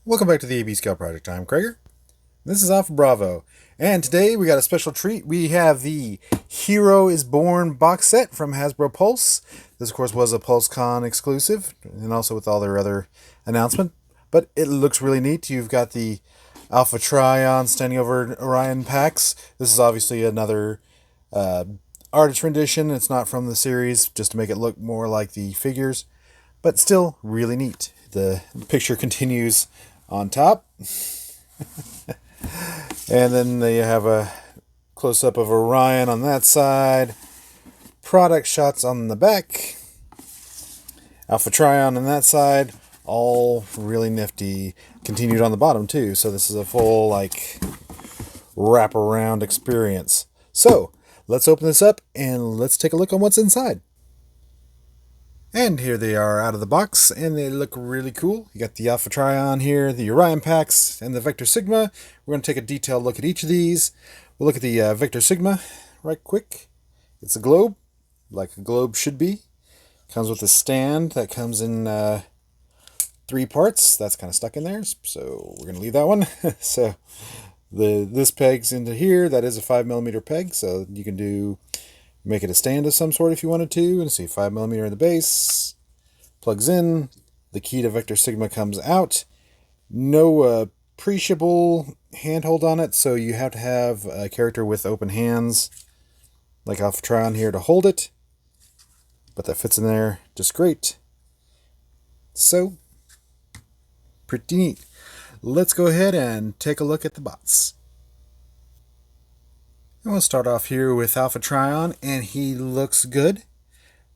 Welcome back to the AB Scout Project. I'm Krager. This is Alpha Bravo. And today we got a special treat. We have the Hero is Born box set from Hasbro Pulse. This, of course, was a PulseCon exclusive, and also with all their other announcements. But it looks really neat. You've got the Alpha Trion standing over Orion Pax. This is obviously another artist rendition. It's not from the series, just to make it look more like the figures. But still really neat. The picture continues on top. And then they have a close-up of Orion on that side. Product shots on the back. Alpha Trion on that side. All really nifty. Continued on the bottom too. So this is a full wrap-around experience. So let's open this up and let's take a look on what's inside. And here they are out of the box, and they look really cool. You got the Alpha Trion here, the Orion Pax, and the Vector Sigma. We're going to take a detailed look at each of these. We'll look at the Vector Sigma right quick. It's a globe, like a globe should be. Comes with a stand that comes in 3 parts. That's kind of stuck in there, so we're going to leave that one. So this pegs into here. That is a 5mm peg, so you can make it a stand of some sort if you wanted to. And see, 5mm in the base. Plugs in. The key to Vector Sigma comes out. No appreciable handhold on it, so you have to have a character with open hands, like Alpha Trion here, to hold it. But that fits in there just great. So, pretty neat. Let's go ahead and take a look at the bots. And we'll start off here with Alpha Trion, and he looks good.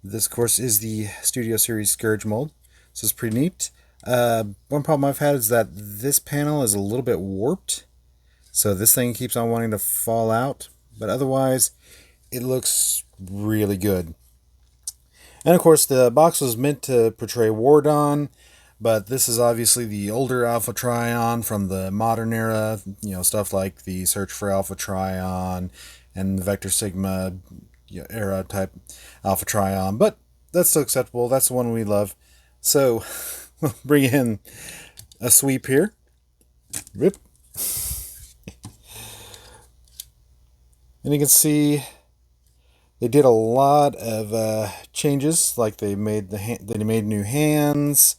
This, of course, is the Studio Series Scourge mold, so it's pretty neat. One problem I've had is that this panel is a little bit warped, so this thing keeps on wanting to fall out, but otherwise, it looks really good. And, of course, the box was meant to portray War Dawn, but this is obviously the older Alpha Trion from the modern era, stuff like the Search for Alpha Trion and the Vector Sigma era type Alpha Trion, but that's still acceptable. That's the one we love. So we'll bring in a sweep here. Rip. And you can see they did a lot of changes, like they made new hands.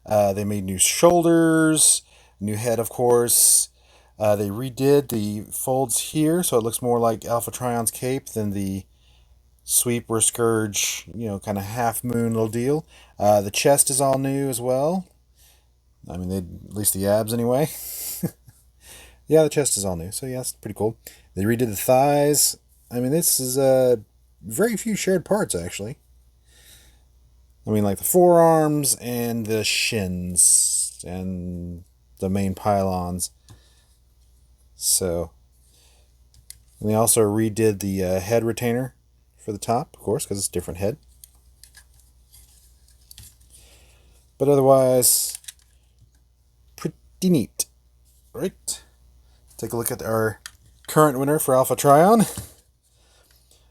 They made new shoulders, new head, of course. They redid the folds here, so it looks more like Alpha Trion's cape than the sweep or scourge, kind of half moon little deal. The chest is all new as well. I mean, at least the abs anyway. Yeah, the chest is all new, so yeah, that's pretty cool. They redid the thighs. I mean, this is very few shared parts, actually. I mean, like the forearms and the shins and the main pylons. So, and they also redid the head retainer for the top, of course, because it's a different head. But otherwise, pretty neat. Right? Take a look at our current winner for Alpha Trion.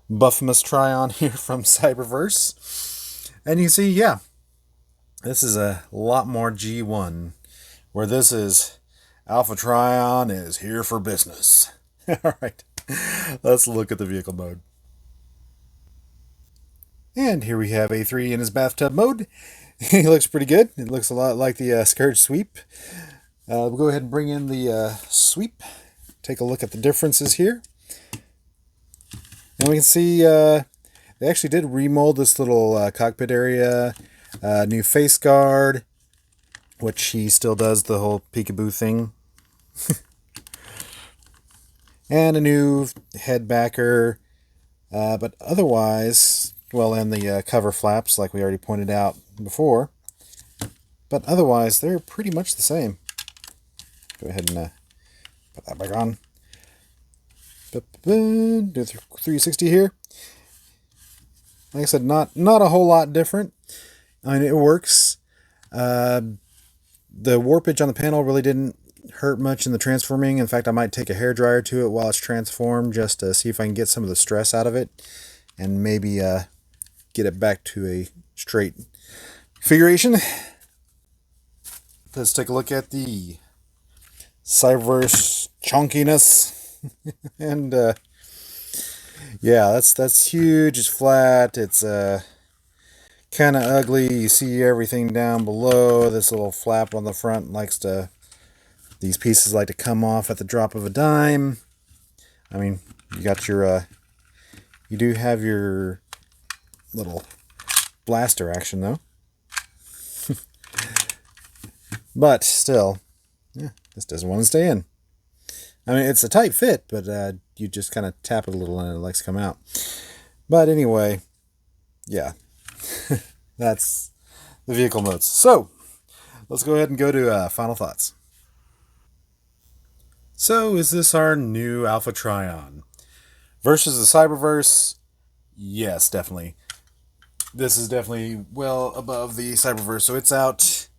Buffamus Trion here from Cyberverse. And you see, yeah, this is a lot more G1, where this is Alpha Trion is here for business. All right, let's look at the vehicle mode. And here we have A3 in his bathtub mode. He looks pretty good. It looks a lot like the Scourge sweep. We'll go ahead and bring in the sweep. Take a look at the differences here. And we can see they actually did remold this little cockpit area. New face guard, which he still does the whole peekaboo thing. And a new head backer. But otherwise, well, and the cover flaps, like we already pointed out before. But otherwise, they're pretty much the same. Go ahead and put that back on. Do 360 here. Like I said, not a whole lot different. I mean, it works. The warpage on the panel really didn't hurt much in the transforming. In fact, I might take a hairdryer to it while it's transformed just to see if I can get some of the stress out of it and maybe get it back to a straight configuration. Let's take a look at the Cyberverse chunkiness. And yeah, that's huge. It's flat. It's kind of ugly. You see everything down below. This little flap on the front likes to. These pieces like to come off at the drop of a dime. I mean, you got your. You do have your little blaster action though. But still, yeah, this doesn't want to stay in. I mean, it's a tight fit, but you just kind of tap it a little and it likes to come out. But anyway, yeah, that's the vehicle modes. So, let's go ahead and go to final thoughts. So, is this our new Alpha Trion? Versus the Cyberverse? Yes, definitely. This is definitely well above the Cyberverse, so it's out.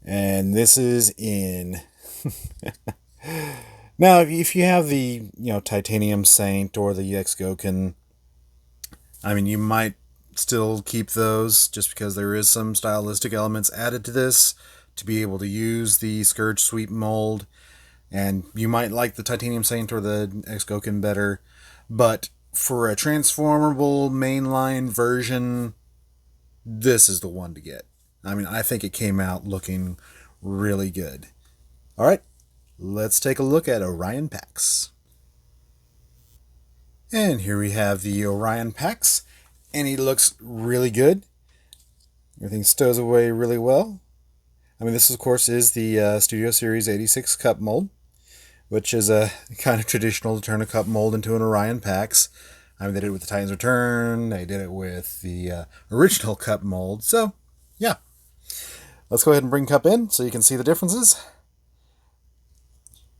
And this is in. Now, if you have the Titanium Saint or the EX Goken, I mean, you might still keep those just because there is some stylistic elements added to this to be able to use the Scourge Sweep mold, and you might like the Titanium Saint or the EX Goken better, but for a transformable mainline version, this is the one to get. I mean, I think it came out looking really good. All right, let's take a look at Orion Pax. And here we have the Orion Pax, and he looks really good. Everything stows away really well. I mean, this, of course, is the Studio Series 86 cup mold, which is a kind of traditional to turn a cup mold into an Orion Pax. I mean, they did it with the Titan's Return. They did it with the original cup mold. So, yeah. Let's go ahead and bring cup in so you can see the differences.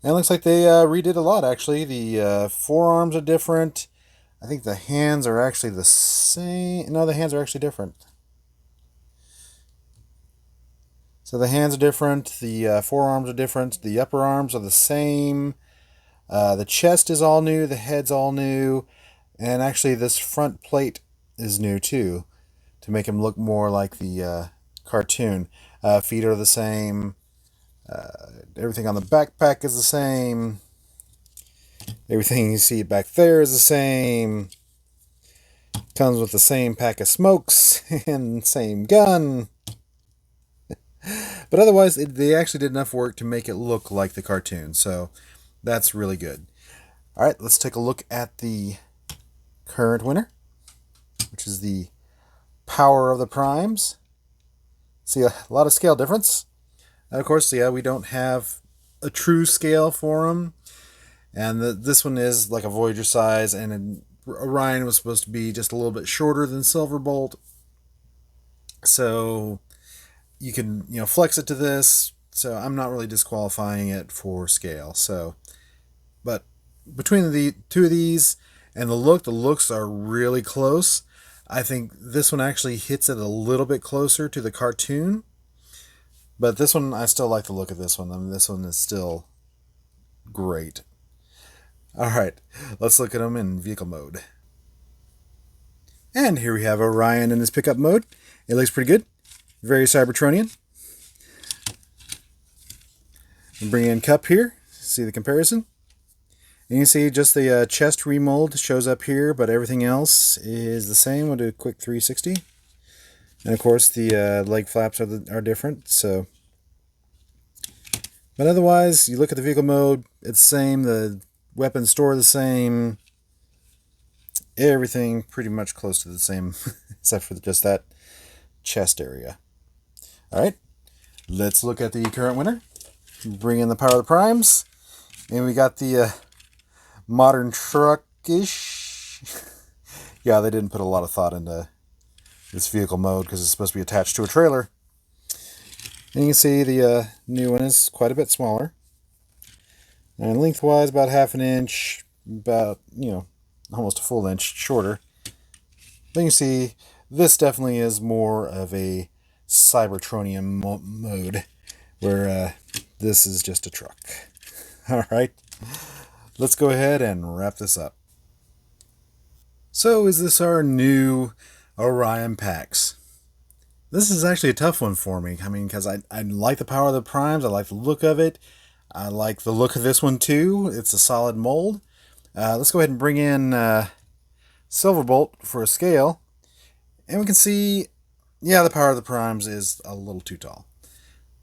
And it looks like they redid a lot, actually. The forearms are different. I think the hands are actually the same. No, the hands are actually different. So the hands are different. The forearms are different. The upper arms are the same. The chest is all new. The head's all new. And actually, this front plate is new, too, to make him look more like the cartoon. Feet are the same. Everything on the backpack is the same. Everything you see back there is the same. Comes with the same pack of smokes and same gun. But otherwise, they actually did enough work to make it look like the cartoon. So that's really good. All right, let's take a look at the current winner, which is the Power of the Primes. See a lot of scale difference. And of course, yeah, we don't have a true scale for them. And this one is like a Voyager size, and Orion was supposed to be just a little bit shorter than Silverbolt. So you can, flex it to this. So I'm not really disqualifying it for scale. So, but between the two of these and the looks are really close. I think this one actually hits it a little bit closer to the cartoon. But this one, I still like the look of this one. I mean, this one is still great. All right, let's look at them in vehicle mode. And here we have Orion in his pickup mode. It looks pretty good. Very Cybertronian. Bring in Cup here. See the comparison. And you can see just the chest remold shows up here, but everything else is the same. We'll do a quick 360. And of course, the leg flaps are different. So, but otherwise, you look at the vehicle mode, it's the same. The weapons store the same. Everything pretty much close to the same, except for just that chest area. All right, let's look at the current winner. Bring in the Power of the Primes, and we got the modern truck-ish. Yeah, they didn't put a lot of thought into this vehicle mode because it's supposed to be attached to a trailer. And you can see the new one is quite a bit smaller. And lengthwise, about half an inch, about, almost a full inch shorter. Then you see this definitely is more of a Cybertronian mode, where this is just a truck. All right, let's go ahead and wrap this up. So is this our new Orion Pax? This is actually a tough one for me. I mean, because I like the Power of the Primes. I like the look of it. I like the look of this one too. It's a solid mold. Let's go ahead and bring in Silverbolt for a scale. And we can see, yeah, the power of the primes is a little too tall.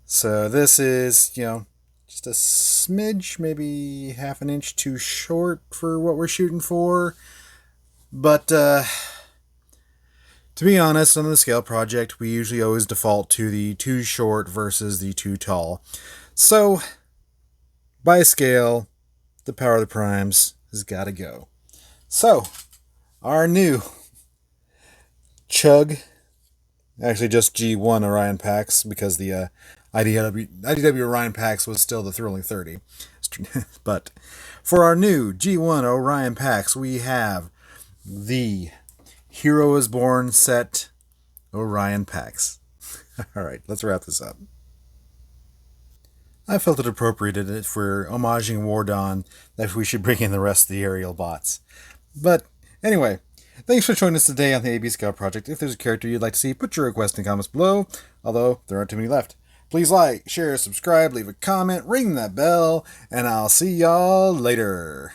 So this is, just a smidge, maybe half an inch too short for what we're shooting for. But to be honest, on the scale project, we usually always default to the too short versus the too tall. So, by scale, the power of the primes has got to go. So, our new Chug, actually just G1 Orion Pax, because the IDW Orion Pax was still the Thrilling 30. But for our new G1 Orion Pax, we have the Hero is Born set Orion Pax. Alright, let's wrap this up. I felt it appropriate if we're homaging War Dawn that we should bring in the rest of the aerial bots. But anyway, thanks for joining us today on the AB Scout Project. If there's a character you'd like to see, put your request in the comments below, although there aren't too many left. Please like, share, subscribe, leave a comment, ring that bell, and I'll see y'all later.